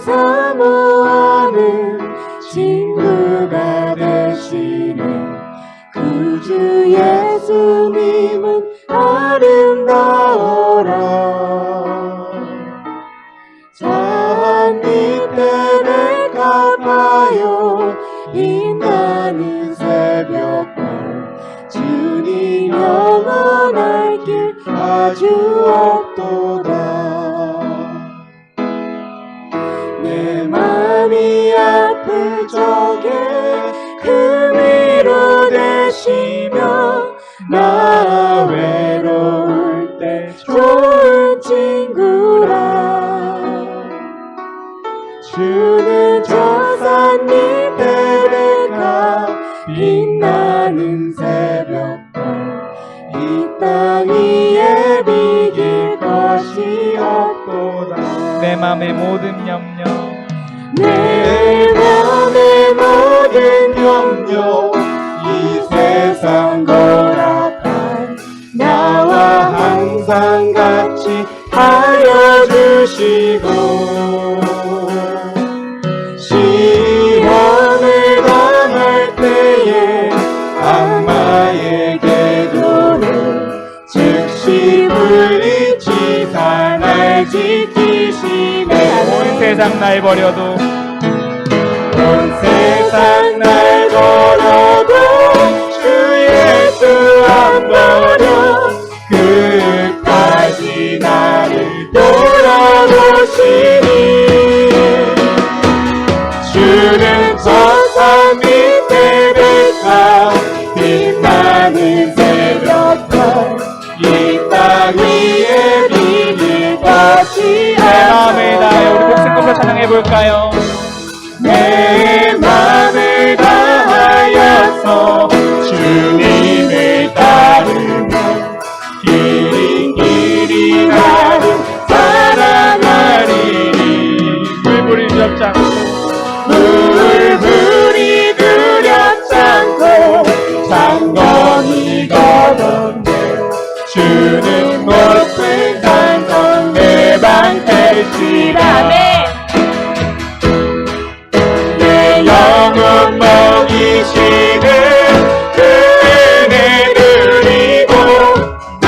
사모하는 친구가 되시는 구주 예수님은 아름다워라. 잔빛들을 갚아요 빛나는 새벽별 주님 영원할 길 아주 없도다. 내 맘이 아플 적에 그 위로 되시며 나 외로울 때 좋은 친구라. 주는 저 산 밑에 가 빛나는 새벽별 이 땅 위에 비길 것이 없도다. 내 맘의 모든 염려 내 맘의 모든 염려 이 세상 거랍한 나와 항상 같이 하여 주시고 시험을 당할 때에 악마에게도는 즉시 물리치사 날 지키시네. 온 세상 날 버려도 온 세상 날 버려도 주 예수 안 버려 끝까지 나를 돌아보시니. 주는 저 산 밑에 백화 빛나는 새벽별 이 땅 위에 비길 것이 내 마음을 다해 우리 복습금으로 찬양해볼까요? 내 맘을 다하여서 주님을 따르며 길이 나를 사랑하리니. 불불이 두렵지 않고 불불이 두렵지 않고 장건이 걷었네. 주는 높은 산성 내 방패시라. 내 영혼 먹이시는 그 은혜 누리고 나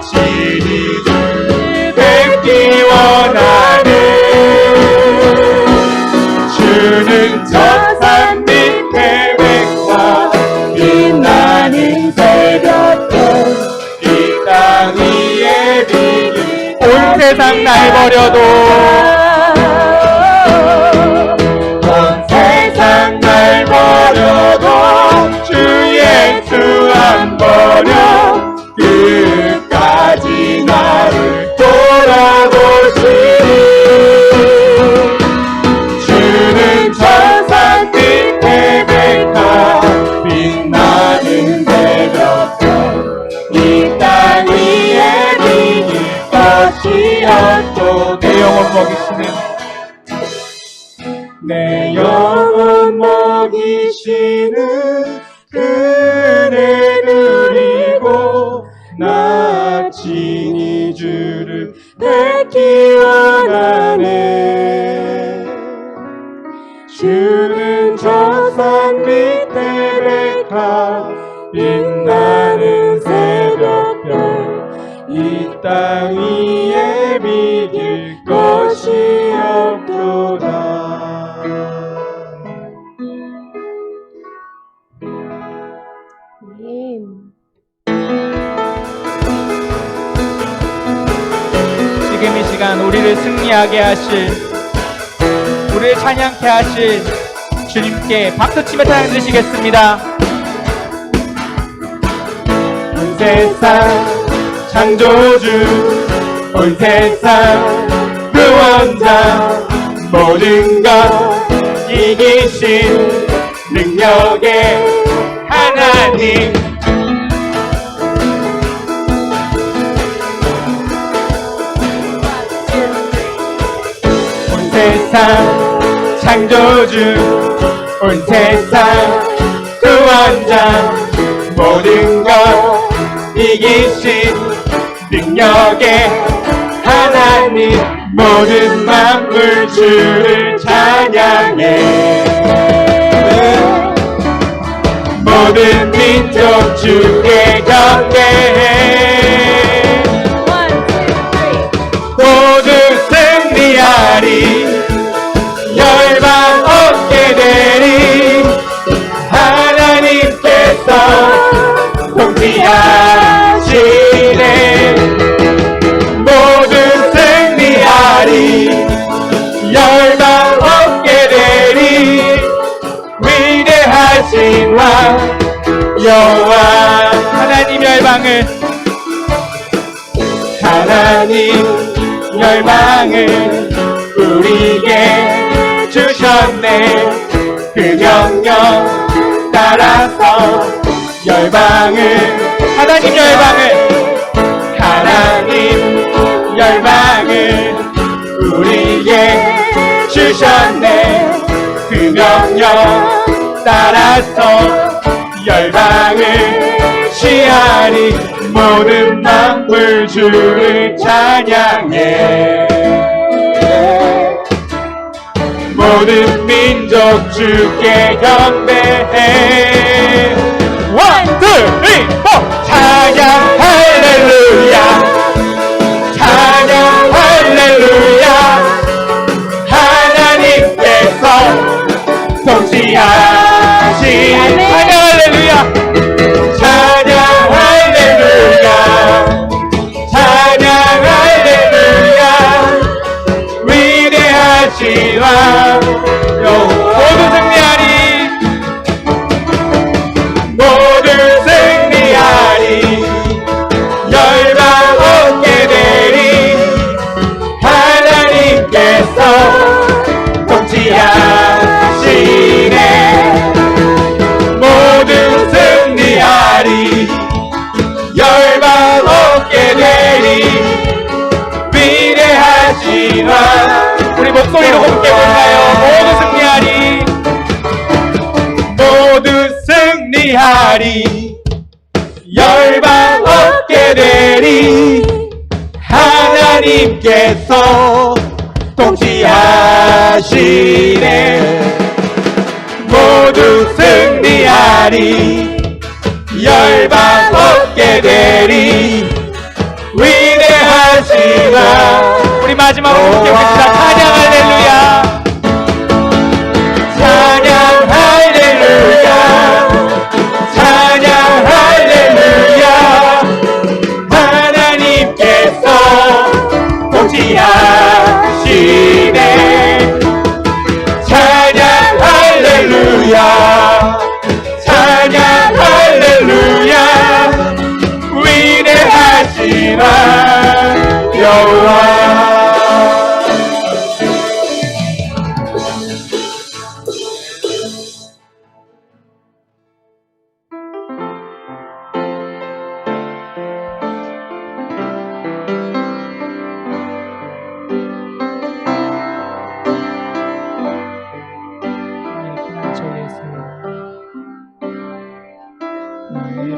친히 주를 뵙기 원하네. 주는 저 산 밑에 백화 빛나는 새벽별 이 땅 위에 비길 온 세상 날 버려도 온 세상 날 버려도 주 예수 안 버려 끝까지 나를 돌아보시니. 주는 저 산 밑에 백화 빛나는 새벽별 이 땅 위에 비길 것이 없도다. 내 영혼 먹이시는 내 영혼 먹이시는 그 은혜 누리고 나 친히 주를 뵙기 원하네. 주는 저 산 밑에 백화 빛나는 새벽별 이 땅 위에 비길 것이 없도다. 지금 이 시간 우리를 승리하게 하실 우리를 찬양케 하실 주님께 박수치며 찬양 드리시겠습니다. 온 세상 창조주 온 세상 구원자 모든 것 이기신 능력의 하나님. 온 세상 창조주 온 세상 구원자 모든 것 이기신 능력의 하나님 모든 만물 주를 찬양해. 모든 민족 주께 경배해. 모두 승리하리. 열방 얻게 되리. 하나님께서 통치하시네. 모두 승리하리. 열방 얻게 되리. 위대하신 왕 여호와. 하나님 열방을 우리에게 주셨네. 그 명령 따라서 하나님 열방을 우리에게 주셨네. 그 명령 따라서 열방을 취하리. 모든 만물 주를 찬양해. 모든 민족 주께 경배해. 원, 투, 쓰리, 포. 찬양 할렐루야. 찬양 할렐루야. 하나님께서 통치하신. 찬양 할렐루야. 찬양 할렐루야. 찬양 할렐루야. 위대하신 왕 모두 승리하리. 모두 승리하리. 열방 얻게 되리. 하나님께서 통치하시네. 모두 승리하리. 열방 얻게 되리. 위대하신 왕. 우리 목소리로 함께 볼까요? 모두 승리하리. 열방 얻게 되리. 하나님께서 통치하시네. 모두 승리하리. 열방 얻게 되리. 위대하신 왕. 우리 마지막으로 함께 봅시다. 찬양 할렐루야. 찬양 할렐루야. 찬양 할렐루야. 하나님께서 통치하시네. 찬양 할렐루야. 찬양 할렐루야. 위대하신 왕 여호와.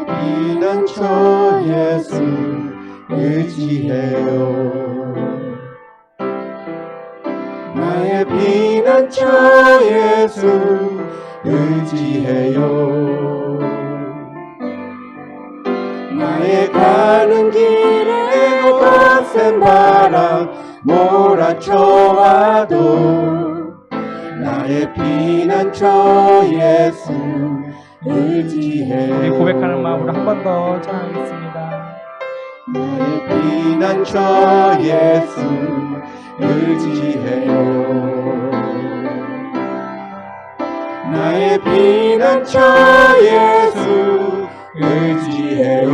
피난처 예수 의지해요. 나의 피난처 예수 의지해요. 나의 가는 길에 거센 바람 몰아쳐와도 나의 피난처 예수 의지해요. 우리 고백하는 마음으로 한 번 더 찬양하겠습니다. 나의 피난처 예수 의지해요. 나의 피난처 예수 의지해요.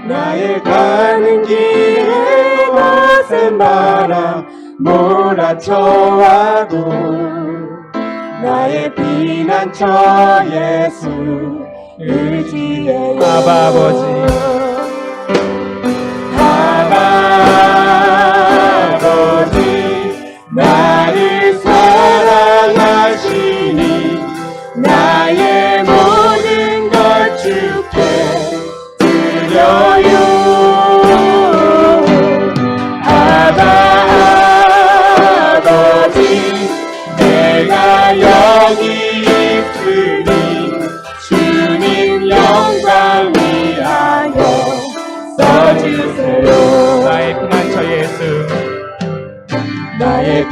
나의 가는 길에 거센 바람 몰아쳐와도 나의 피난처 예수 의지해요. 아바 아버지, 아버지 나를 사랑하시니 나의 모든 것 주께 드려요.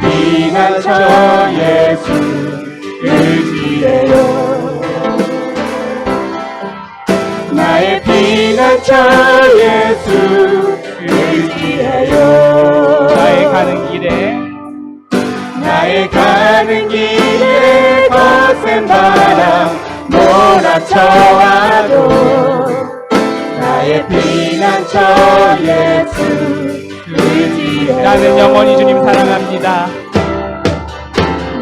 피난처 예수 의지해요. 나의 피난처 예수 의지해요. 나의 가는 길에 나의 가는 길에 거센 바람 몰아쳐와도 나의 피난처 예수 의지해요. 나는 영원히 주님 사랑합니다.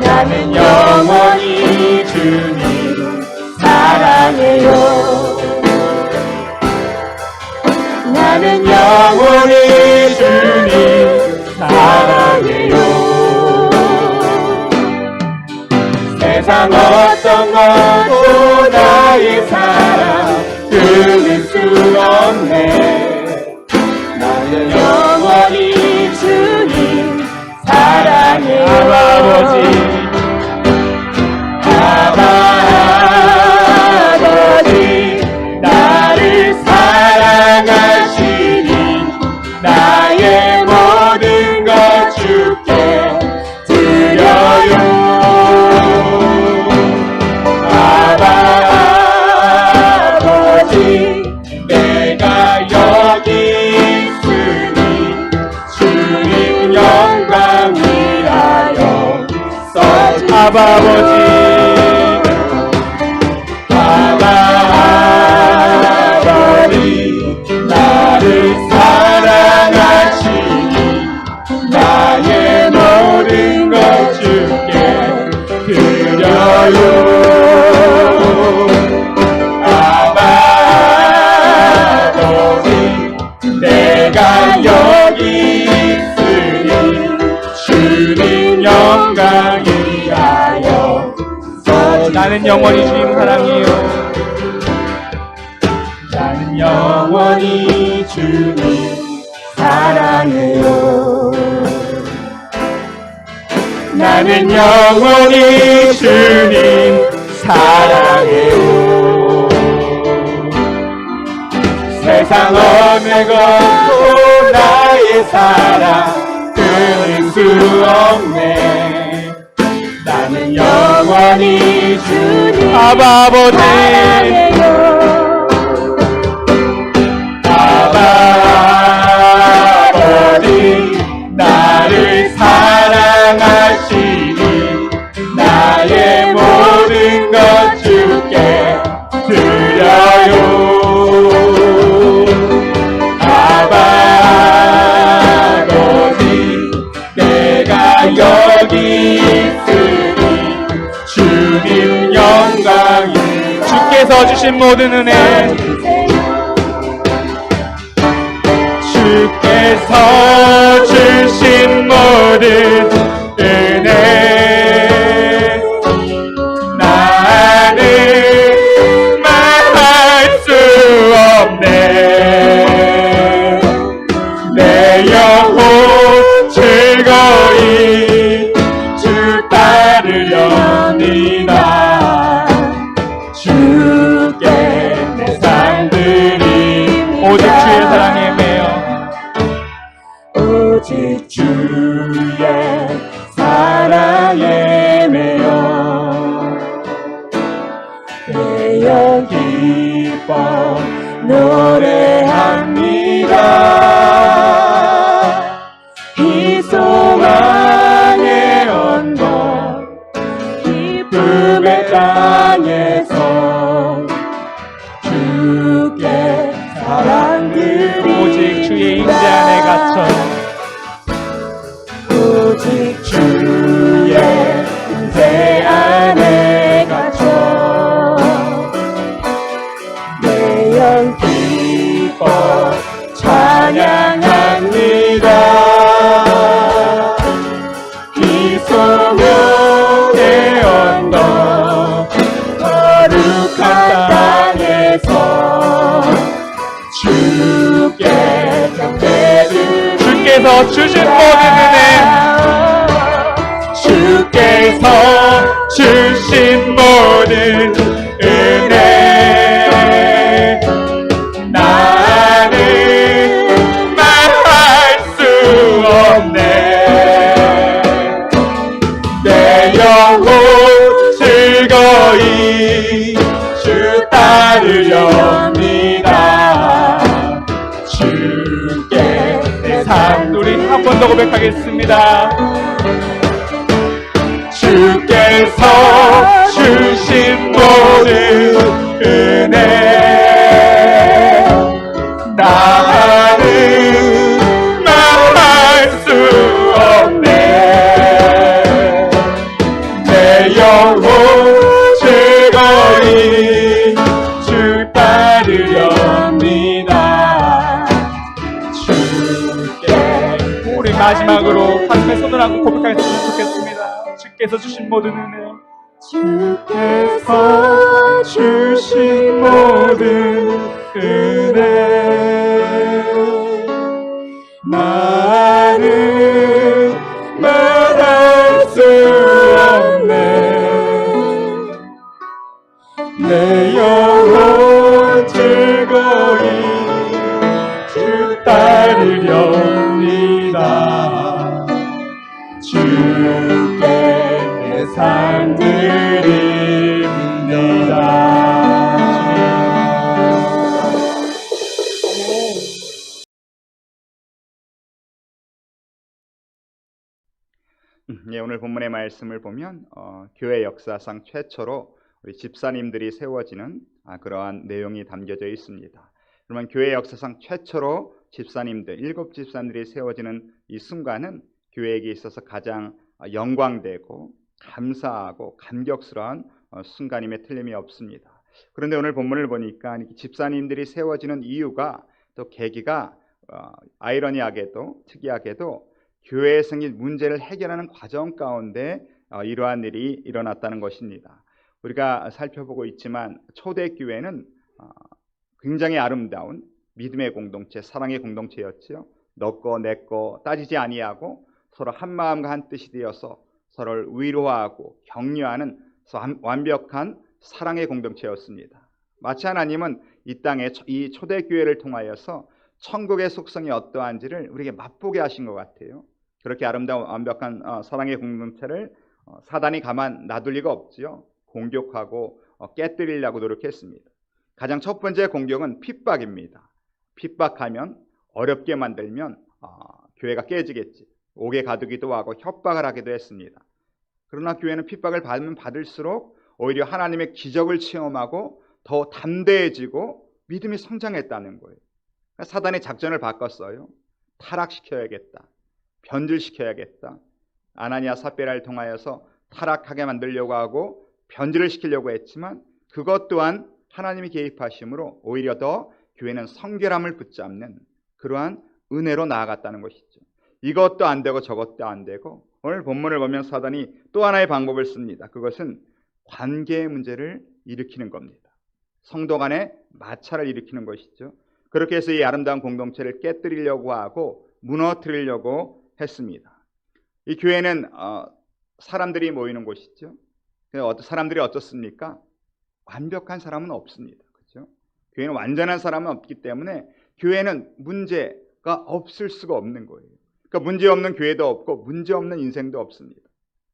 나는 영원히 주님 사랑해요. 나는 영원히 주님 사랑해요. 세상 어떤 것도 나의 사랑 끊을 수 없네. 나는 영원히 주님 사랑해요. 아버지 나를 사랑하시니 나의 모든 것 주께 드려요. 아버지 내가 여기 있으니 주님 영광 위하여 써주세요. 아버지 나를 사랑하시니 나의 모든 것 주께 드려요. 아버지 내가 여기 있으니 주님 영광 위하여 나는 영원히 주님 사랑해요. 나는 영원히 주님 사랑해요. 나는 영원히 주님 사랑해요. 세상 어느 것도 나의 사랑 끊을 수 없네. 나는 영원히 주님 아버지 사랑해요. 아버지 나를 사랑하시니 나의 모든 것 주께 드려요. 아버지 내가 여기 있으니 주님 영광이 주께서 주신 모든 은혜 주께서 주신 모든 은혜 나는 말할 수 없네. 내 영혼 즐거이 주 따르렵니다. 주께 내 삶들이 오직 주의 사랑에 매여 오직 주의 사랑에 매여 매여 기뻐 노래합니다. 이 소망의 언덕 기쁨의 땅에서 주께 사랑드립니다. 오직 주의 임재 안에 갇혀 오직 주의 임재 안에 갇혀 내 영 기뻐 찬양합니다. 이 소명의 언덕 거룩한 땅에서 주께 경배드립니다. 주께서 주신 모든 은혜 주께서 주신 모든 은혜 나는 말할 수 없네. 감사함으로 고백하겠습니다. 주께서 주신 모든 은혜 나는 말할 수 없네. 내 영혼 즐거이 주 따르렵니다. 주께 우리 마지막으로 가슴에 손을 얹고 고백하였으면 좋겠습니다. 주께서 주신 모든 은혜, 주께서 주신 모든 은혜 나는 말할 수 없네. 내 영혼 즐거이 주 따르렵니다. 주께 내 삶 드립니다. 예, 오늘 본문의 말씀을 보면 교회 역사상 최초로 우리 집사님들이 세워지는 그러한 내용이 담겨져 있습니다. 그러면 교회 역사상 최초로 집사님들, 7집사님들이 세워지는 이 순간은 교회에게 있어서 가장 영광되고 감사하고 감격스러운 순간임에 틀림이 없습니다. 그런데 오늘 본문을 보니까 집사님들이 세워지는 이유가 또 계기가 아이러니하게도 특이하게도 교회에 생긴 문제를 해결하는 과정 가운데 이러한 일이 일어났다는 것입니다. 우리가 살펴보고 있지만 초대교회는 굉장히 아름다운 믿음의 공동체, 사랑의 공동체였죠. 너 거 내 거 따지지 아니하고 서로 한 마음과 한 뜻이 되어서 서로를 위로하고 격려하는 완벽한 사랑의 공동체였습니다. 마치 하나님은 이 땅에 이 초대교회를 통하여서 천국의 속성이 어떠한지를 우리에게 맛보게 하신 것 같아요. 그렇게 아름다운 완벽한 사랑의 공동체를 사단이 가만 놔둘 리가 없지요. 공격하고 깨뜨리려고 노력했습니다. 가장 첫 번째 공격은 핍박입니다. 핍박하면 어렵게 만들면 교회가 깨지겠지. 옥에 가두기도 하고 협박을 하기도 했습니다. 그러나 교회는 핍박을 받으면 받을수록 오히려 하나님의 기적을 체험하고 더 담대해지고 믿음이 성장했다는 거예요. 사단의 작전을 바꿨어요. 타락시켜야겠다. 변질시켜야겠다. 아나니아 삽비라를 통하여서 타락하게 만들려고 하고 변질을 시키려고 했지만 그것 또한 하나님이 개입하심으로 오히려 더 교회는 성결함을 붙잡는 그러한 은혜로 나아갔다는 것이죠. 이것도 안 되고 저것도 안 되고 오늘 본문을 보면 사단이 또 하나의 방법을 씁니다. 그것은 관계의 문제를 일으키는 겁니다. 성도 간의 마찰을 일으키는 것이죠. 그렇게 해서 이 아름다운 공동체를 깨뜨리려고 하고 무너뜨리려고 했습니다. 이 교회는 사람들이 모이는 곳이죠. 사람들이 어떻습니까? 완벽한 사람은 없습니다. 그렇죠? 교회는 완전한 사람은 없기 때문에 교회는 문제가 없을 수가 없는 거예요. 그러니까 문제 없는 교회도 없고 문제 없는 인생도 없습니다.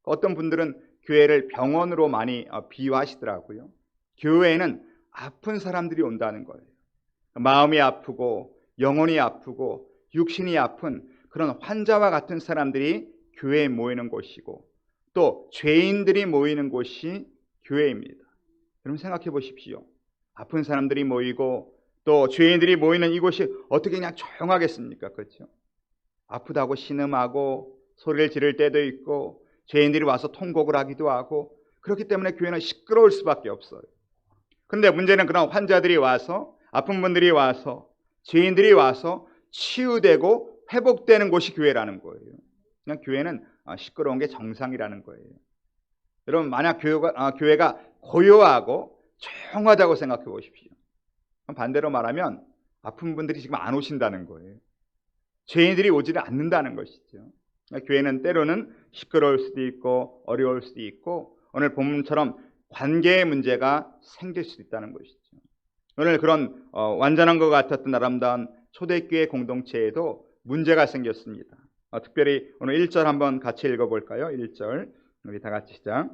어떤 분들은 교회를 병원으로 많이 비유하시더라고요. 교회에는 아픈 사람들이 온다는 거예요. 마음이 아프고 영혼이 아프고 육신이 아픈 그런 환자와 같은 사람들이 교회에 모이는 곳이고 또 죄인들이 모이는 곳이 교회입니다. 여러분 생각해 보십시오. 아픈 사람들이 모이고 또 죄인들이 모이는 이곳이 어떻게 그냥 조용하겠습니까? 그렇죠? 아프다고 신음하고 소리를 지를 때도 있고 죄인들이 와서 통곡을 하기도 하고 그렇기 때문에 교회는 시끄러울 수밖에 없어요. 그런데 문제는 그런 환자들이 와서 아픈 분들이 와서 죄인들이 와서 치유되고 회복되는 곳이 교회라는 거예요. 그냥 교회는 시끄러운 게 정상이라는 거예요. 여러분 만약 교회가 고요하고 조용하다고 생각해 보십시오. 반대로 말하면 아픈 분들이 지금 안 오신다는 거예요. 죄인들이 오지를 않는다는 것이죠. 교회는 때로는 시끄러울 수도 있고 어려울 수도 있고 오늘 본문처럼 관계의 문제가 생길 수도 있다는 것이죠. 오늘 그런 완전한 것 같았던 아름다운 초대교회 공동체에도 문제가 생겼습니다. 특별히 오늘 1절 한번 같이 읽어볼까요? 1절 우리 다 같이 시작.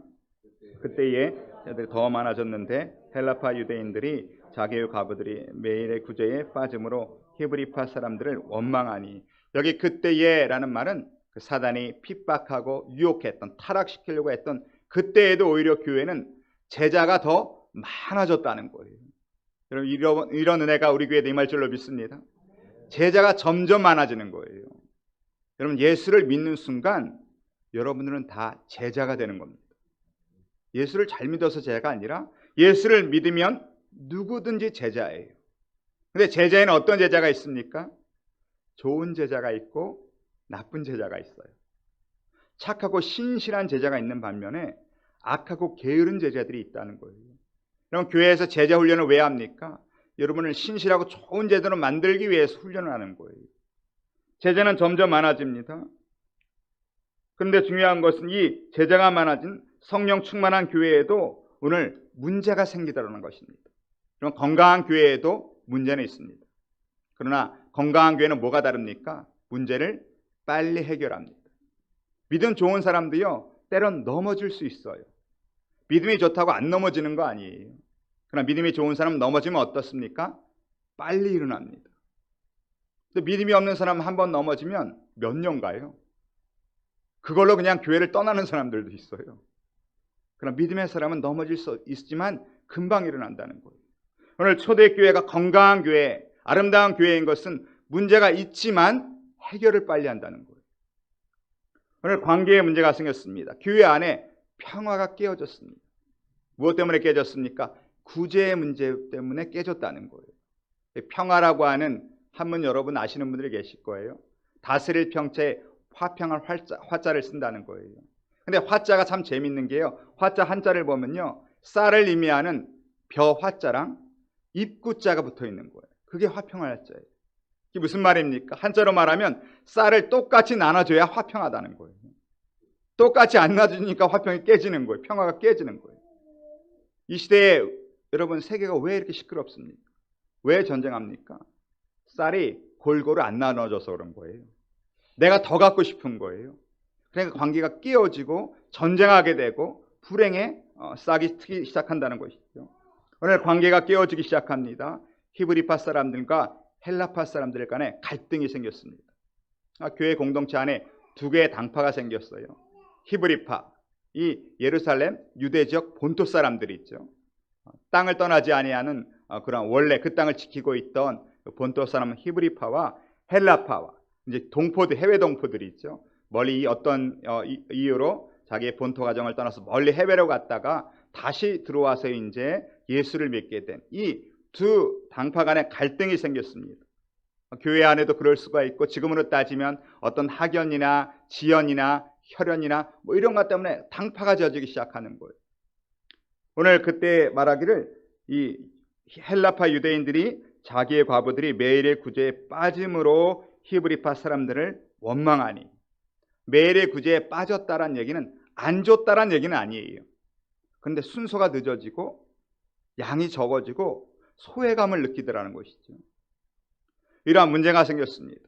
그때에 자들이 더 많아졌는데 헬라파 유대인들이 자기의 과부들이 매일의 구제에 빠짐으로 히브리파 사람들을 원망하니. 여기 그때에라는 말은 그 사단이 핍박하고 유혹했던, 타락시키려고 했던 그때에도 오히려 교회는 제자가 더 많아졌다는 거예요. 여러분, 이런 은혜가 우리 교회에 임할 줄로 믿습니다. 제자가 점점 많아지는 거예요. 여러분, 예수를 믿는 순간 여러분들은 다 제자가 되는 겁니다. 예수를 잘 믿어서 제자가 아니라 예수를 믿으면 누구든지 제자예요. 근데 제자에는 어떤 제자가 있습니까? 좋은 제자가 있고 나쁜 제자가 있어요. 착하고 신실한 제자가 있는 반면에 악하고 게으른 제자들이 있다는 거예요. 그럼 교회에서 제자 훈련을 왜 합니까? 여러분을 신실하고 좋은 제자로 만들기 위해서 훈련을 하는 거예요. 제자는 점점 많아집니다. 그런데 중요한 것은 이 제자가 많아진 성령 충만한 교회에도 오늘 문제가 생기더라는 것입니다. 그럼 건강한 교회에도 문제는 있습니다. 그러나 건강한 교회는 뭐가 다릅니까? 문제를 빨리 해결합니다. 믿음 좋은 사람도요, 때론 넘어질 수 있어요. 믿음이 좋다고 안 넘어지는 거 아니에요. 그러나 믿음이 좋은 사람은 넘어지면 어떻습니까? 빨리 일어납니다. 근데 믿음이 없는 사람 한 번 넘어지면 몇 년 가요? 그걸로 그냥 교회를 떠나는 사람들도 있어요. 그러나 믿음의 사람은 넘어질 수 있지만 금방 일어난다는 거예요. 오늘 초대교회가 건강한 교회, 아름다운 교회인 것은 문제가 있지만 해결을 빨리 한다는 거예요. 오늘 관계에 문제가 생겼습니다. 교회 안에 평화가 깨어졌습니다. 무엇 때문에 깨졌습니까? 구제의 문제 때문에 깨졌다는 거예요. 평화라고 하는 한문 여러분 아시는 분들이 계실 거예요. 다스릴 평체에 화평할 화자를 쓴다는 거예요. 근데 화자가 참 재밌는 게요, 화자 한자를 보면요, 쌀을 의미하는 벼 화자랑 입구자가 붙어 있는 거예요. 그게 화평할 화자예요. 이게 무슨 말입니까? 한자로 말하면 쌀을 똑같이 나눠줘야 화평하다는 거예요. 똑같이 안 나눠주니까 화평이 깨지는 거예요. 평화가 깨지는 거예요. 이 시대에 여러분, 세계가 왜 이렇게 시끄럽습니까? 왜 전쟁합니까? 쌀이 골고루 안 나눠져서 그런 거예요. 내가 더 갖고 싶은 거예요. 그러니까 관계가 깨어지고 전쟁하게 되고 불행에 싹이 트기 시작한다는 것이죠. 오늘 관계가 깨어지기 시작합니다. 히브리파 사람들과 헬라파 사람들 간에 갈등이 생겼습니다. 교회 공동체 안에 두 개의 당파가 생겼어요. 히브리파, 이 예루살렘 유대 지역 본토 사람들이 있죠. 땅을 떠나지 아니하는 그런 원래 그 땅을 지키고 있던 본토 사람은 히브리파와 헬라파와 이제 동포들, 해외 동포들이 있죠. 멀리 어떤 이유로 자기의 본토 가정을 떠나서 멀리 해외로 갔다가 다시 들어와서 이제 예수를 믿게 된 이 두 당파 간에 갈등이 생겼습니다. 교회 안에도 그럴 수가 있고, 지금으로 따지면 어떤 학연이나 지연이나 혈연이나 뭐 이런 것 때문에 당파가 져지기 시작하는 거예요. 오늘 그때 말하기를 이 헬라파 유대인들이 자기의 과부들이 매일의 구제에 빠짐으로 히브리파 사람들을 원망하니, 매일의 구제에 빠졌다란 얘기는 안 줬다란 얘기는 아니에요. 그런데 순서가 늦어지고 양이 적어지고 소외감을 느끼더라는 것이죠. 이러한 문제가 생겼습니다.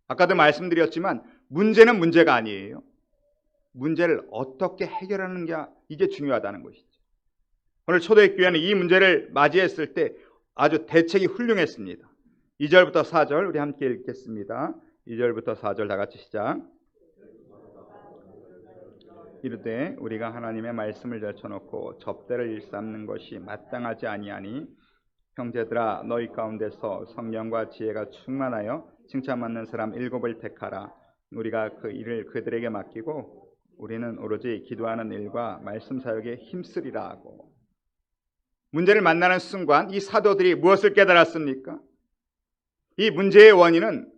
아까도 말씀드렸지만 문제는 문제가 아니에요. 문제를 어떻게 해결하는 게 이게 중요하다는 것이죠. 오늘 초대교회는 이 문제를 맞이했을 때 아주 대책이 훌륭했습니다. 2절부터 4절 우리 함께 읽겠습니다. 2절부터 4절 다 같이 시작. 이르되 우리가 하나님의 말씀을 제쳐놓고 접대를 일삼는 것이 마땅하지 아니하니, 형제들아 너희 가운데서 성령과 지혜가 충만하여 칭찬받는 사람 7을 택하라. 우리가 그 일을 그들에게 맡기고 우리는 오로지 기도하는 일과 말씀 사역에 힘쓰리라 하고. 문제를 만나는 순간 이 사도들이 무엇을 깨달았습니까? 이 문제의 원인은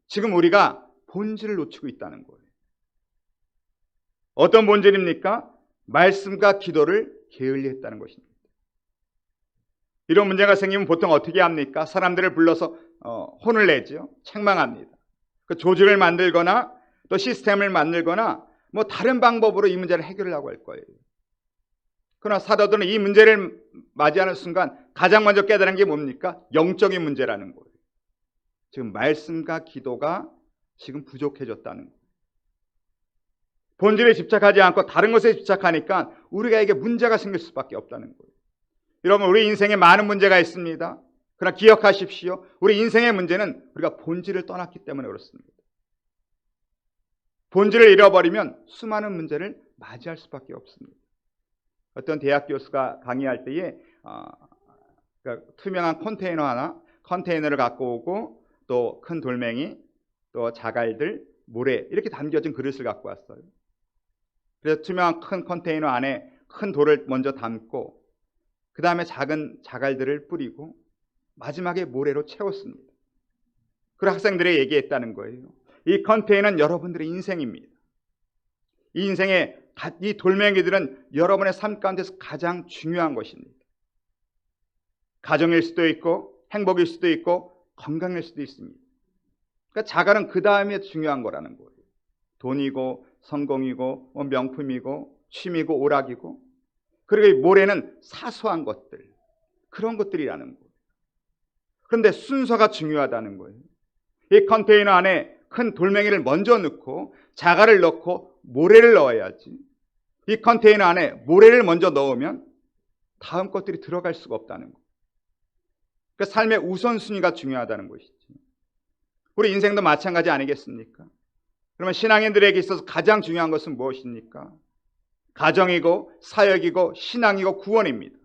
지금 우리가 본질을 놓치고 있다는 거예요. 어떤 본질입니까? 말씀과 기도를 게을리했다는 것입니다. 이런 문제가 생기면 보통 어떻게 합니까? 사람들을 불러서 혼을 내죠. 책망합니다. 그 조직을 만들거나 또 시스템을 만들거나 뭐 다른 방법으로 이 문제를 해결하려고 할 거예요. 그러나 사도들은 이 문제를 맞이하는 순간 가장 먼저 깨달은 게 뭡니까? 영적인 문제라는 거예요. 지금 말씀과 기도가 지금 부족해졌다는 거예요. 본질에 집착하지 않고 다른 것에 집착하니까 우리가 이게 문제가 생길 수밖에 없다는 거예요. 여러분, 우리 인생에 많은 문제가 있습니다. 그러나 기억하십시오. 우리 인생의 문제는 우리가 본질을 떠났기 때문에 그렇습니다. 본질을 잃어버리면 수많은 문제를 맞이할 수밖에 없습니다. 어떤 대학 교수가 강의할 때에 그러니까 투명한 컨테이너를 갖고 오고 또 큰 돌멩이, 또 자갈들, 모래 이렇게 담겨진 그릇을 갖고 왔어요. 그래서 투명한 큰 컨테이너 안에 큰 돌을 먼저 담고 그 다음에 작은 자갈들을 뿌리고 마지막에 모래로 채웠습니다. 그리고 학생들에게 얘기했다는 거예요. 이 컨테이너는 여러분들의 인생입니다. 이 인생의 이 돌멩이들은 여러분의 삶 가운데서 가장 중요한 것입니다. 가정일 수도 있고 행복일 수도 있고 건강일 수도 있습니다. 그러니까 자갈은 그 다음에 중요한 거라는 거예요. 돈이고 성공이고 명품이고 취미고 오락이고, 그리고 이 모래는 사소한 것들, 그런 것들이라는 거예요. 그런데 순서가 중요하다는 거예요. 이 컨테이너 안에 큰 돌멩이를 먼저 넣고 자갈을 넣고 모래를 넣어야지, 이 컨테이너 안에 모래를 먼저 넣으면 다음 것들이 들어갈 수가 없다는 거예요. 그러니까 삶의 우선순위가 중요하다는 것이죠. 우리 인생도 마찬가지 아니겠습니까? 그러면 신앙인들에게 있어서 가장 중요한 것은 무엇입니까? 가정이고 사역이고 신앙이고 구원입니다.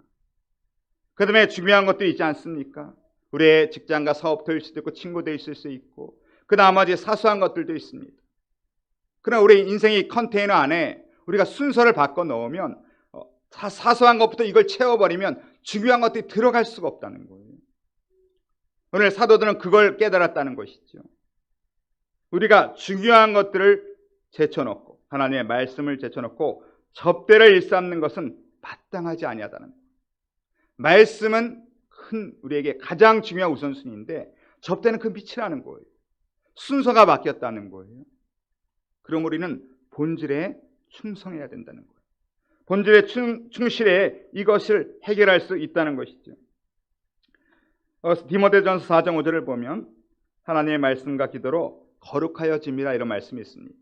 그 다음에 중요한 것들이 있지 않습니까? 우리의 직장과 사업도 일 수도 있고 친구도 있을 수 있고 그 나머지 사소한 것들도 있습니다. 그러나 우리 인생의 컨테이너 안에 우리가 순서를 바꿔 넣으면 사소한 것부터 이걸 채워버리면 중요한 것들이 들어갈 수가 없다는 거예요. 오늘 사도들은 그걸 깨달았다는 것이죠. 우리가 중요한 것들을 제쳐놓고 하나님의 말씀을 제쳐놓고 접대를 일삼는 것은 마땅하지 아니하다는 거예요. 말씀은 우리에게 가장 중요한 우선순위인데 접대는 그 밑이라는 거예요. 순서가 바뀌었다는 거예요. 그럼 우리는 본질에 충성해야 된다는 거예요. 본질에 충실해 이것을 해결할 수 있다는 것이죠. 디모데전서 4장 5절을 보면 하나님의 말씀과 기도로 거룩하여짐이라 이런 말씀이 있습니다.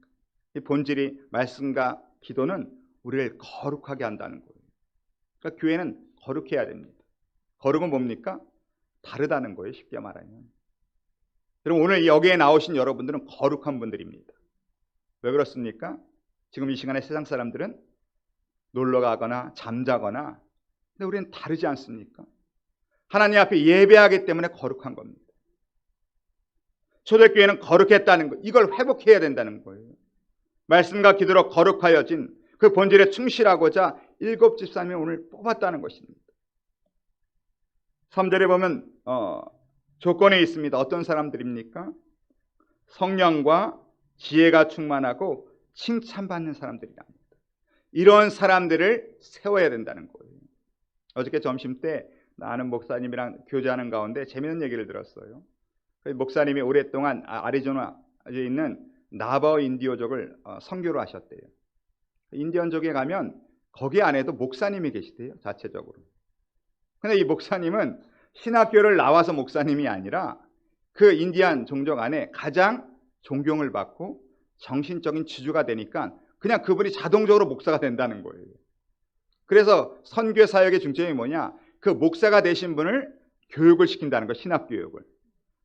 이 본질이 말씀과 기도는 우리를 거룩하게 한다는 거예요. 그러니까 교회는 거룩해야 됩니다. 거룩은 뭡니까? 다르다는 거예요. 쉽게 말하면. 여러분, 오늘 여기에 나오신 여러분들은 거룩한 분들입니다. 왜 그렇습니까? 지금 이 시간에 세상 사람들은 놀러 가거나 잠자거나, 근데 우리는 다르지 않습니까? 하나님 앞에 예배하기 때문에 거룩한 겁니다. 초대교회는 거룩했다는 것, 이걸 회복해야 된다는 거예요. 말씀과 기도로 거룩하여진 그 본질에 충실하고자 7 집사님이 오늘 뽑았다는 것입니다. 3절에 보면 조건이 있습니다. 어떤 사람들입니까? 성령과 지혜가 충만하고 칭찬받는 사람들이랍니다. 이런 사람들을 세워야 된다는 거예요. 어저께 점심 때 아는 목사님이랑 교제하는 가운데 재미있는 얘기를 들었어요. 목사님이 오랫동안 아리조나에 있는 나바오 인디오족을 선교를 하셨대요. 인디언족에 가면 거기 안에도 목사님이 계시대요. 자체적으로. 근데 이 목사님은 신학교를 나와서 목사님이 아니라 그 인디안 종족 안에 가장 존경을 받고 정신적인 지주가 되니까 그냥 그분이 자동적으로 목사가 된다는 거예요. 그래서 선교 사역의 중점이 뭐냐? 그 목사가 되신 분을 교육을 시킨다는 거, 신학교육을.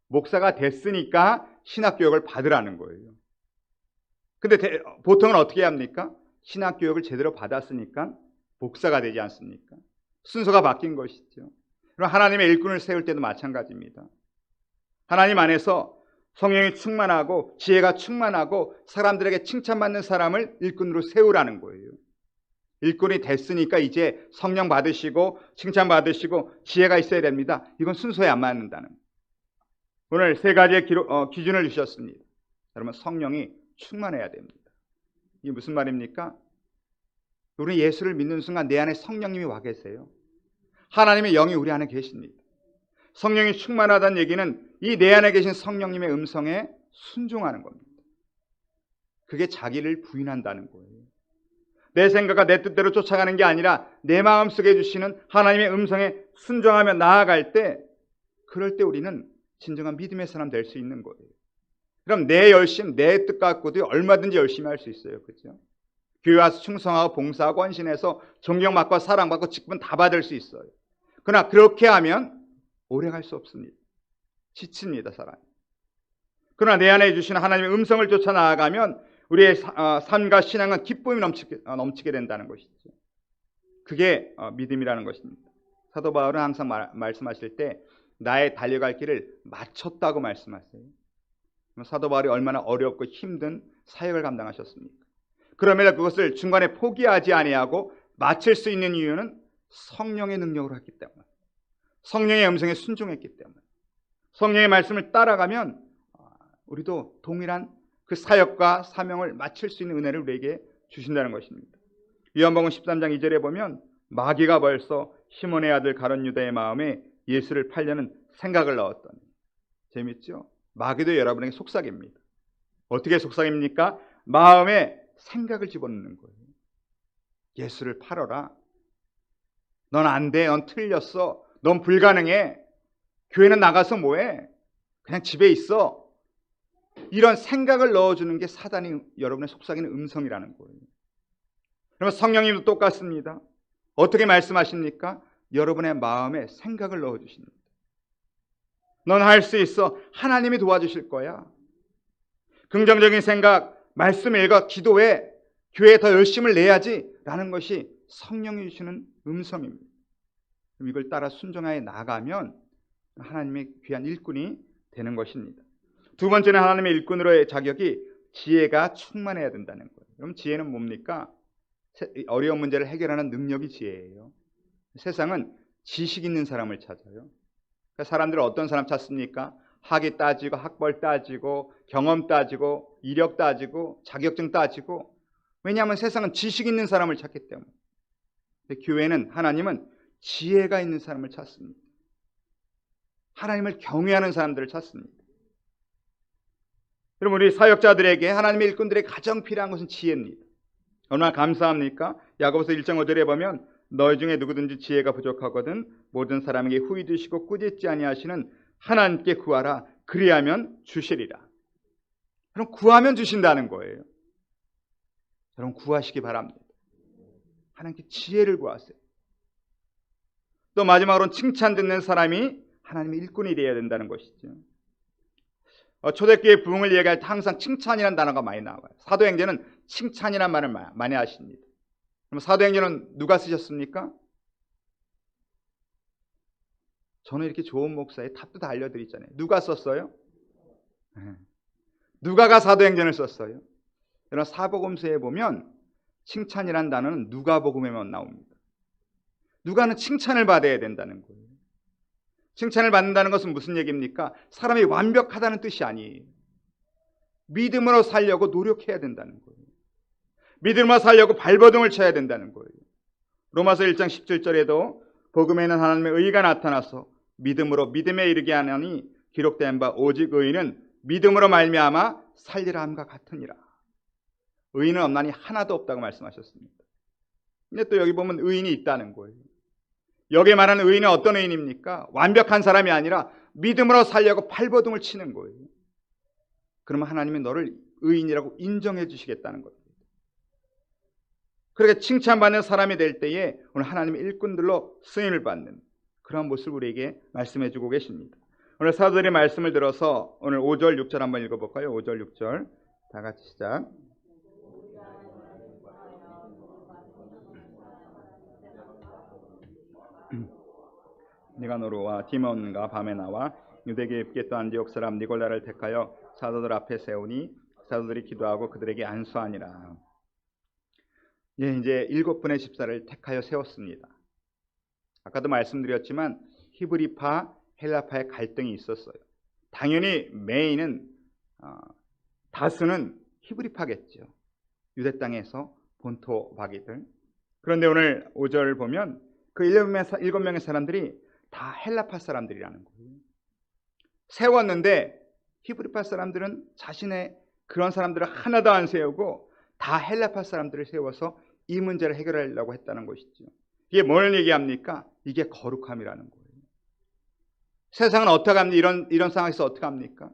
목사가 됐으니까 신학교육을 받으라는 거예요. 근데 보통은 어떻게 합니까? 신학교육을 제대로 받았으니까 목사가 되지 않습니까? 순서가 바뀐 것이죠. 그럼 하나님의 일꾼을 세울 때도 마찬가지입니다. 하나님 안에서 성령이 충만하고 지혜가 충만하고 사람들에게 칭찬받는 사람을 일꾼으로 세우라는 거예요. 일꾼이 됐으니까 이제 성령 받으시고 칭찬 받으시고 지혜가 있어야 됩니다. 이건 순서에 안 맞는다는 거예요. 오늘 3가지의 기준을 주셨습니다. 여러분, 성령이 충만해야 됩니다. 이게 무슨 말입니까? 우리 예수를 믿는 순간 내 안에 성령님이 와 계세요. 하나님의 영이 우리 안에 계십니다. 성령이 충만하다는 얘기는 이 내 안에 계신 성령님의 음성에 순종하는 겁니다. 그게 자기를 부인한다는 거예요. 내 생각과 내 뜻대로 쫓아가는 게 아니라 내 마음속에 주시는 하나님의 음성에 순종하며 나아갈 때, 그럴 때 우리는 진정한 믿음의 사람 될 수 있는 거예요. 그럼 내 열심, 내 뜻 갖고도 얼마든지 열심히 할 수 있어요. 그렇죠? 교회 와서 충성하고 봉사하고 헌신해서 존경받고 사랑받고 직분 다 받을 수 있어요. 그러나 그렇게 하면 오래 갈 수 없습니다. 지칩니다, 사람이. 그러나 내 안에 주신 하나님의 음성을 쫓아 나아가면 우리의 삶과 신앙은 기쁨이 넘치게 된다는 것이죠. 그게 믿음이라는 것입니다. 사도 바울은 항상 말씀하실 때 나의 달려갈 길을 마쳤다고 말씀하세요. 사도 바울이 얼마나 어렵고 힘든 사역을 감당하셨습니까? 그럼에도 그것을 중간에 포기하지 아니하고 마칠 수 있는 이유는 성령의 능력으로 했기 때문에, 성령의 음성에 순종했기 때문에, 성령의 말씀을 따라가면 우리도 동일한 그 사역과 사명을 마칠 수 있는 은혜를 우리에게 주신다는 것입니다. 요한복음 13장 2절에 보면 마귀가 벌써 시몬의 아들 가룟 유다의 마음에 예수를 팔려는 생각을 넣었더니, 재밌죠? 마귀도 여러분에게 속삭입니다. 어떻게 속삭입니까? 마음에 생각을 집어넣는 거예요. 예수를 팔어라. 넌 안 돼. 넌 틀렸어. 넌 불가능해. 교회는 나가서 뭐해? 그냥 집에 있어. 이런 생각을 넣어주는 게 사단이 여러분의 속삭이는 음성이라는 거예요. 그러면 성령님도 똑같습니다. 어떻게 말씀하십니까? 여러분의 마음에 생각을 넣어주십니다. 넌 할 수 있어. 하나님이 도와주실 거야. 긍정적인 생각, 말씀 읽어, 기도해, 교회에 더 열심을 내야지 라는 것이 성령이 주시는 음성입니다. 이걸 따라 순종하여 나가면 하나님의 귀한 일꾼이 되는 것입니다. 두 번째는 하나님의 일꾼으로의 자격이 지혜가 충만해야 된다는 거예요. 그럼 지혜는 뭡니까? 어려운 문제를 해결하는 능력이 지혜예요. 세상은 지식 있는 사람을 찾아요. 그러니까 사람들은 어떤 사람 찾습니까? 학위 따지고, 학벌 따지고, 경험 따지고, 이력 따지고, 자격증 따지고. 왜냐하면 세상은 지식 있는 사람을 찾기 때문에. 교회는, 하나님은 지혜가 있는 사람을 찾습니다. 하나님을 경외하는 사람들을 찾습니다. 여러분, 우리 사역자들에게, 하나님의 일꾼들에게 가장 필요한 것은 지혜입니다. 얼마나 감사합니까? 야고보서 1장 5절에 보면 너희 중에 누구든지 지혜가 부족하거든 모든 사람에게 후히 주시고 꾸짖지 아니하시는 하나님께 구하라. 그리하면 주시리라. 그럼 구하면 주신다는 거예요. 여러분, 구하시기 바랍니다. 하나님께 지혜를 구하세요. 또 마지막으로는 칭찬 듣는 사람이 하나님의 일꾼이 되어야 된다는 것이죠. 초대교회 부흥을 얘기할 때 항상 칭찬이라는 단어가 많이 나와요. 사도행전은 칭찬이라는 말을 많이 하십니다. 그럼 사도행전은 누가 쓰셨습니까? 저는 이렇게 좋은 목사의 탑도 다 알려드리잖아요. 누가 썼어요? 누가가 사도행전을 썼어요. 여러분, 사복음서에 보면 칭찬이라는 단어는 누가복음에만 나옵니다. 누가는 칭찬을 받아야 된다는 거예요. 칭찬을 받는다는 것은 무슨 얘기입니까? 사람이 완벽하다는 뜻이 아니에요. 믿음으로 살려고 노력해야 된다는 거예요. 믿음으로 살려고 발버둥을 쳐야 된다는 거예요. 로마서 1장 17절에도 복음에는 하나님의 의가 나타나서 믿음으로 믿음에 이르게 하나니 기록된 바 오직 의인은 믿음으로 말미암아 살리라 함과 같으니라. 의인은 없나니 하나도 없다고 말씀하셨습니다. 근데 또 여기 보면 의인이 있다는 거예요. 여기에 말하는 의인은 어떤 의인입니까? 완벽한 사람이 아니라 믿음으로 살려고 발버둥을 치는 거예요. 그러면 하나님이 너를 의인이라고 인정해 주시겠다는 겁니다. 그렇게 칭찬받는 사람이 될 때에 오늘 하나님의 일꾼들로 쓰임을 받는 그런 모습을 우리에게 말씀해 주고 계십니다. 오늘 사도들의 말씀을 들어서 오늘 5절, 6절 한번 읽어볼까요? 5절, 6절 다 같이 시작. 니가노르와 디몬과 밤에 나와 유대교에 입겠던 안디옥 사람 니골라를 택하여 사도들 앞에 세우니 사도들이 기도하고 그들에게 안수하니라. 이제 7분의 집사를 택하여 세웠습니다. 아까도 말씀드렸지만 히브리파, 헬라파의 갈등이 있었어요. 당연히 메인은 다수는 히브리파겠죠. 유대 땅에서 본토 바기들. 그런데 오늘 5절을 보면 그 7명의 사람들이 다 헬라파 사람들이라는 거예요. 세웠는데 히브리파 사람들은 자신의 그런 사람들을 하나도 안 세우고 다 헬라파 사람들을 세워서 이 문제를 해결하려고 했다는 것이죠. 이게 뭘 얘기합니까? 이게 거룩함이라는 거예요. 세상은 어떻게 합니까? 이런 상황에서 어떻게 합니까?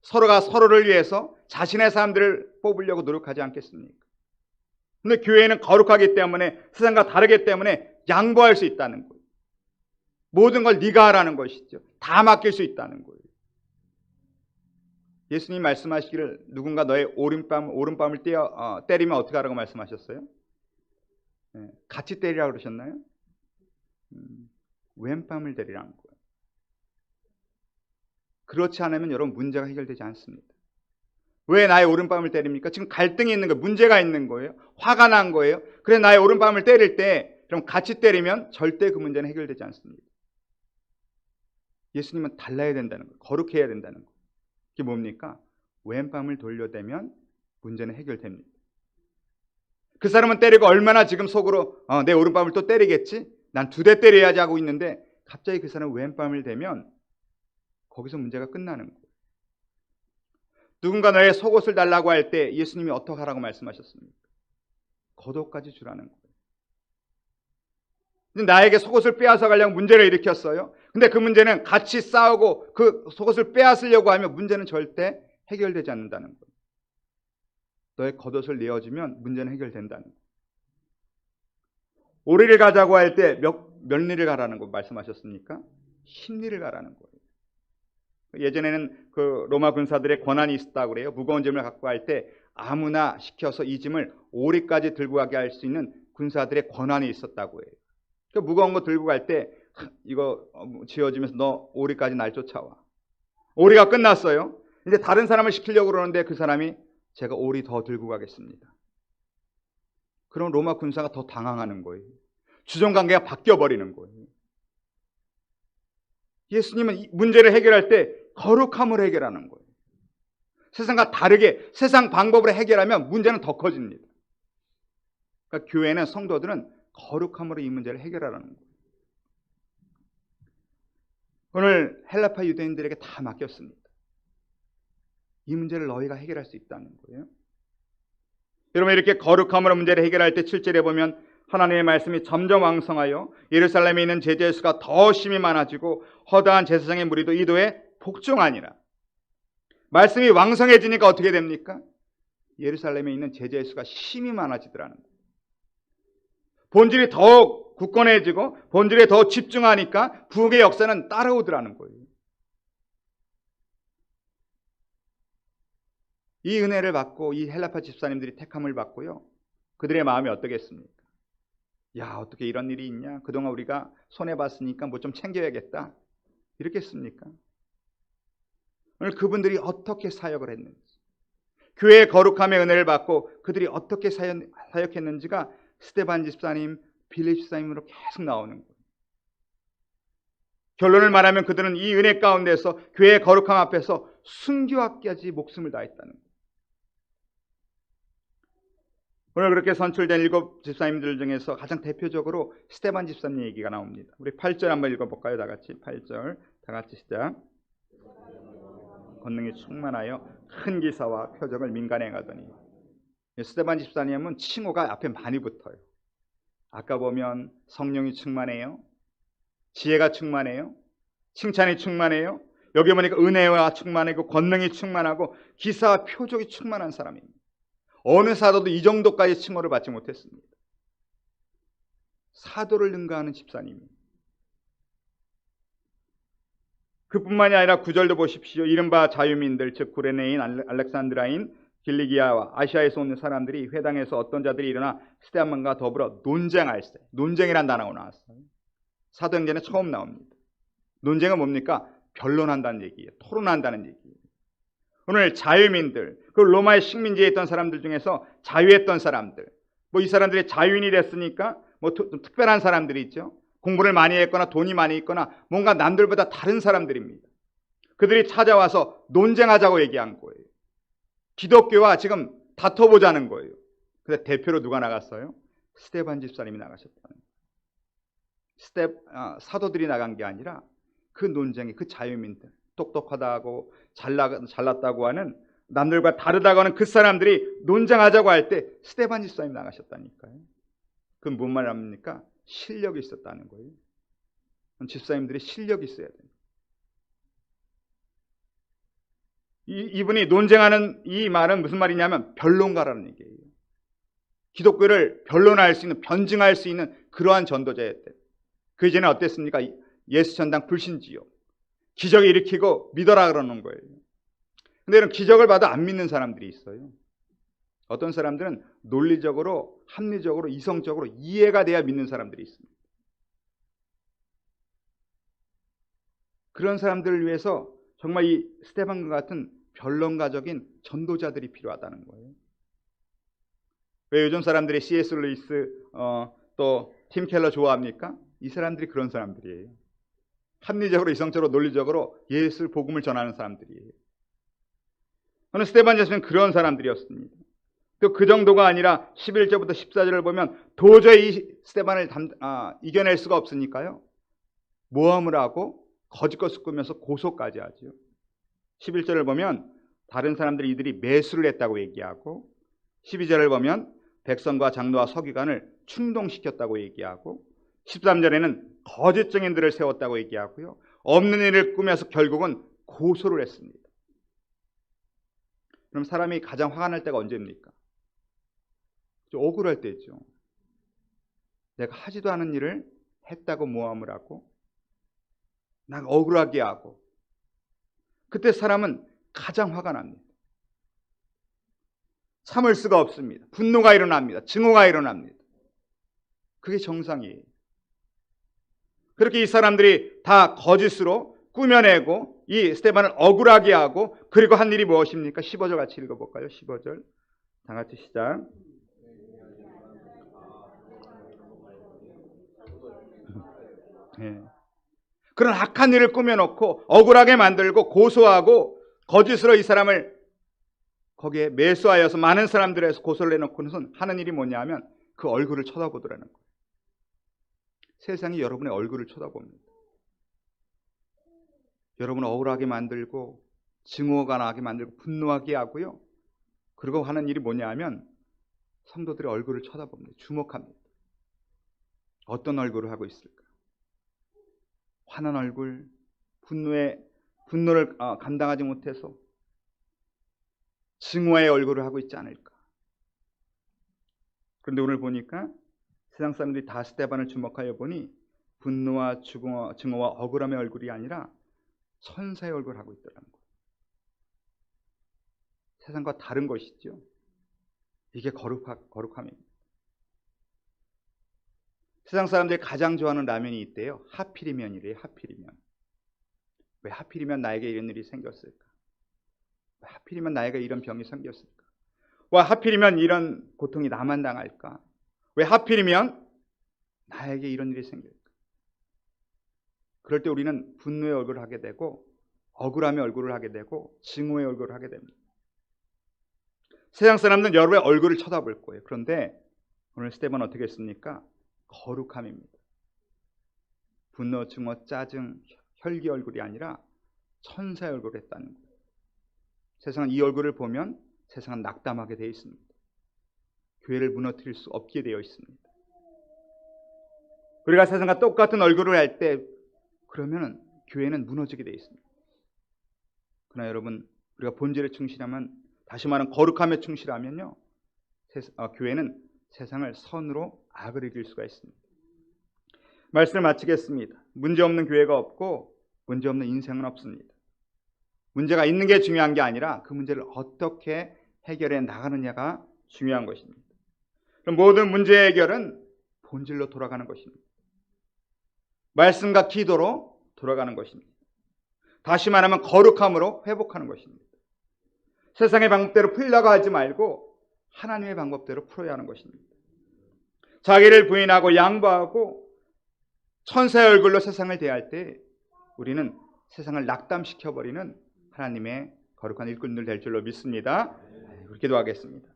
서로가 서로를 위해서 자신의 사람들을 뽑으려고 노력하지 않겠습니까? 근데 교회는 거룩하기 때문에 세상과 다르기 때문에 양보할 수 있다는 거예요. 모든 걸 네가 하라는 것이죠. 다 맡길 수 있다는 거예요. 예수님 말씀하시기를 누군가 너의 오른밤을 때리면 어떻게 하라고 말씀하셨어요? 같이 때리라고 그러셨나요? 왼밤을 때리라는 거예요. 그렇지 않으면 여러분 문제가 해결되지 않습니다. 왜 나의 오른밤을 때립니까? 지금 갈등이 있는 거예요. 문제가 있는 거예요. 화가 난 거예요. 그래서 나의 오른밤을 때릴 때 그럼 같이 때리면 절대 그 문제는 해결되지 않습니다. 예수님은 달라야 된다는 거예요. 거룩해야 된다는 거예요. 그게 뭡니까? 왼밤을 돌려대면 문제는 해결됩니다. 그 사람은 때리고 얼마나 지금 속으로 내 오른밤을 또 때리겠지? 난 2대 때려야지 하고 있는데 갑자기 그 사람은 왼밤을 대면 거기서 문제가 끝나는 거예요. 누군가 너의 속옷을 달라고 할 때 예수님이 어떻게 하라고 말씀하셨습니까? 겉옷까지 주라는 거예요. 나에게 속옷을 빼앗아 가려고 문제를 일으켰어요. 근데 그 문제는 같이 싸우고 그 속옷을 빼앗으려고 하면 문제는 절대 해결되지 않는다는 거예요. 너의 겉옷을 내어주면 문제는 해결된다는 거예요. 오리를 가자고 할 때 몇 리를 가라는 거 말씀하셨습니까? 10리를 가라는 거예요. 예전에는 그 로마 군사들의 권한이 있었다고 그래요. 무거운 짐을 갖고 갈 때 아무나 시켜서 이 짐을 오리까지 들고 가게 할 수 있는 군사들의 권한이 있었다고 해요. 그 무거운 거 들고 갈 때 이거 쥐어주면서 너 오리까지 날 쫓아와. 오리가 끝났어요. 이제 다른 사람을 시키려고 그러는데 그 사람이 제가 오리 더 들고 가겠습니다. 그럼 로마 군사가 더 당황하는 거예요. 주종관계가 바뀌어버리는 거예요. 예수님은 이 문제를 해결할 때 거룩함으로 해결하는 거예요. 세상과 다르게 세상 방법으로 해결하면 문제는 더 커집니다. 그러니까 교회는 성도들은 거룩함으로 이 문제를 해결하라는 거예요. 오늘 헬라파 유대인들에게 다 맡겼습니다. 이 문제를 너희가 해결할 수 있다는 거예요. 여러분 이렇게 거룩함으로 문제를 해결할 때 7절에 보면 하나님의 말씀이 점점 왕성하여 예루살렘에 있는 제자의 수가 더 심히 많아지고 허다한 제사장의 무리도 이도에 복종하니라. 말씀이 왕성해지니까 어떻게 됩니까? 예루살렘에 있는 제자의 수가 심히 많아지더라는 거예요. 본질이 더 굳건해지고 본질에 더 집중하니까 부흥의 역사는 따라오더라는 거예요. 이 은혜를 받고 이 헬라파 집사님들이 택함을 받고요. 그들의 마음이 어떻겠습니까? 야, 어떻게 이런 일이 있냐? 그동안 우리가 손해봤으니까 뭐 좀 챙겨야겠다. 이렇겠습니까? 오늘 그분들이 어떻게 사역을 했는지, 교회의 거룩함의 은혜를 받고 그들이 어떻게 사역했는지가 스데반 집사님, 빌립 집사님으로 계속 나오는 거예요. 결론을 말하면 그들은 이 은혜 가운데서 교회의 거룩함 앞에서 순교하기까지 목숨을 다했다는 거예요. 오늘 그렇게 선출된 7 집사님들 중에서 가장 대표적으로 스데반 집사님 얘기가 나옵니다. 우리 8절 한번 읽어볼까요? 다 같이 8절 다 같이 시작. 권능이 충만하여 큰 기사와 표적을 민간에 가더니. 스데반 집사님은 칭호가 앞에 많이 붙어요. 아까 보면 성령이 충만해요. 지혜가 충만해요. 칭찬이 충만해요. 여기 보니까 은혜와 충만하고 권능이 충만하고 기사와 표적이 충만한 사람입니다. 어느 사도도 이 정도까지 칭호를 받지 못했습니다. 사도를 능가하는 집사님입니다. 그뿐만이 아니라 9절도 보십시오. 이른바 자유민들, 즉 구레네인, 알렉산드라인, 길리기아와 아시아에서 온 사람들이 회당에서 어떤 자들이 일어나 스데반과 더불어 논쟁할세. 논쟁이란 단어가 나왔어요. 사도행전에 처음 나옵니다. 논쟁은 뭡니까? 변론한다는 얘기예요. 토론한다는 얘기예요. 오늘 자유민들, 그 로마의 식민지에 있던 사람들 중에서 자유했던 사람들, 뭐 이 사람들이 자유인이 됐으니까 뭐 특별한 사람들이 있죠. 공부를 많이 했거나 돈이 많이 있거나 뭔가 남들보다 다른 사람들입니다. 그들이 찾아와서 논쟁하자고 얘기한 거예요. 기독교와 지금 다퉈보자는 거예요. 근데 대표로 누가 나갔어요? 스데반 집사님이 나가셨다는 거예요. 사도들이 나간 게 아니라 그 논쟁이 그 자유민들, 똑똑하다고 잘났다고 하는 남들과 다르다고 하는 그 사람들이 논쟁하자고 할 때 스데반 집사님이 나가셨다니까요. 그건 뭔 말합니까? 실력이 있었다는 거예요. 집사님들이 실력이 있어야 돼요. 이분이 논쟁하는 이 말은 무슨 말이냐면 변론가라는 얘기예요. 기독교를 변론할 수 있는, 변증할 수 있는 그러한 전도자였대요. 그 이전에 어땠습니까? 예수 전당 불신지요. 기적을 일으키고 믿어라 그러는 거예요. 근데 이런 기적을 봐도 안 믿는 사람들이 있어요. 어떤 사람들은 논리적으로, 합리적으로, 이성적으로 이해가 돼야 믿는 사람들이 있습니다. 그런 사람들을 위해서 정말 이 스데반과 같은 변론가적인 전도자들이 필요하다는 거예요. 왜 요즘 사람들이 C.S. 루이스 또 팀 켈러 좋아합니까? 이 사람들이 그런 사람들이에요. 합리적으로, 이성적으로, 논리적으로 예수 복음을 전하는 사람들이에요. 저는 스데반 자신은 그런 사람들이었습니다. 또 그 정도가 아니라 11절부터 14절을 보면 도저히 이 스데반을 이겨낼 수가 없으니까요. 모함을 하고 거짓 것을 꾸면서 고소까지 하죠. 11절을 보면 다른 사람들이 이들이 매수를 했다고 얘기하고, 12절을 보면 백성과 장로와 서기관을 충동시켰다고 얘기하고, 13절에는 거짓 증인들을 세웠다고 얘기하고요. 없는 일을 꾸며서 결국은 고소를 했습니다. 그럼 사람이 가장 화가 날 때가 언제입니까? 좀 억울할 때죠. 내가 하지도 않은 일을 했다고 모함을 하고 난 억울하게 하고, 그때 사람은 가장 화가 납니다. 참을 수가 없습니다. 분노가 일어납니다. 증오가 일어납니다. 그게 정상이에요. 그렇게 이 사람들이 다 거짓으로 꾸며내고 이 스데반을 억울하게 하고, 그리고 한 일이 무엇입니까? 15절 같이 읽어볼까요? 15절 다 같이 시작. 네. 그런 악한 일을 꾸며놓고 억울하게 만들고 고소하고 거짓으로 이 사람을 거기에 매수하여서 많은 사람들에서 고소를 내놓고는 하는 일이 뭐냐 하면 그 얼굴을 쳐다보더라는 거예요. 세상이 여러분의 얼굴을 쳐다봅니다. 여러분을 억울하게 만들고 증오가 나게 만들고 분노하게 하고요. 그리고 하는 일이 뭐냐 하면 성도들의 얼굴을 쳐다봅니다. 주목합니다. 어떤 얼굴을 하고 있을까? 화난 얼굴, 분노를 감당하지 못해서 증오의 얼굴을 하고 있지 않을까? 그런데 오늘 보니까 세상 사람들이 다 스데반을 주목하여 보니 분노와 증오와 억울함의 얼굴이 아니라 천사의 얼굴을 하고 있더라는 거예요. 세상과 다른 것이죠. 이게 거룩함입니다. 세상 사람들이 가장 좋아하는 라면이 있대요. 하필이면이래요. 하필이면. 왜 하필이면 나에게 이런 일이 생겼을까? 왜 하필이면 나에게 이런 병이 생겼을까? 왜 하필이면 이런 고통이 나만 당할까? 왜 하필이면 나에게 이런 일이 생길까? 그럴 때 우리는 분노의 얼굴을 하게 되고 억울함의 얼굴을 하게 되고 증오의 얼굴을 하게 됩니다. 세상 사람들은 여러분의 얼굴을 쳐다볼 거예요. 그런데 오늘 스데반은 어떻게 했습니까? 거룩함입니다. 분노, 증오, 짜증, 혈기 얼굴이 아니라 천사의 얼굴을 했다는 거예요. 세상은 이 얼굴을 보면 세상은 낙담하게 되어 있습니다. 교회를 무너뜨릴 수 없게 되어 있습니다. 우리가 세상과 똑같은 얼굴을 할 때 그러면 교회는 무너지게 되어 있습니다. 그러나 여러분, 우리가 본질에 충실하면, 다시 말하면 거룩함에 충실하면요, 교회는 세상을 선으로 악을 이길 수가 있습니다. 말씀을 마치겠습니다. 문제없는 교회가 없고 문제없는 인생은 없습니다. 문제가 있는 게 중요한 게 아니라 그 문제를 어떻게 해결해 나가느냐가 중요한 것입니다. 그럼 모든 문제 해결은 본질로 돌아가는 것입니다. 말씀과 기도로 돌아가는 것입니다. 다시 말하면 거룩함으로 회복하는 것입니다. 세상의 방법대로 풀려고 하지 말고 하나님의 방법대로 풀어야 하는 것입니다. 자기를 부인하고 양보하고 천사의 얼굴로 세상을 대할 때 우리는 세상을 낙담시켜버리는 하나님의 거룩한 일꾼들 될 줄로 믿습니다. 기도하겠습니다.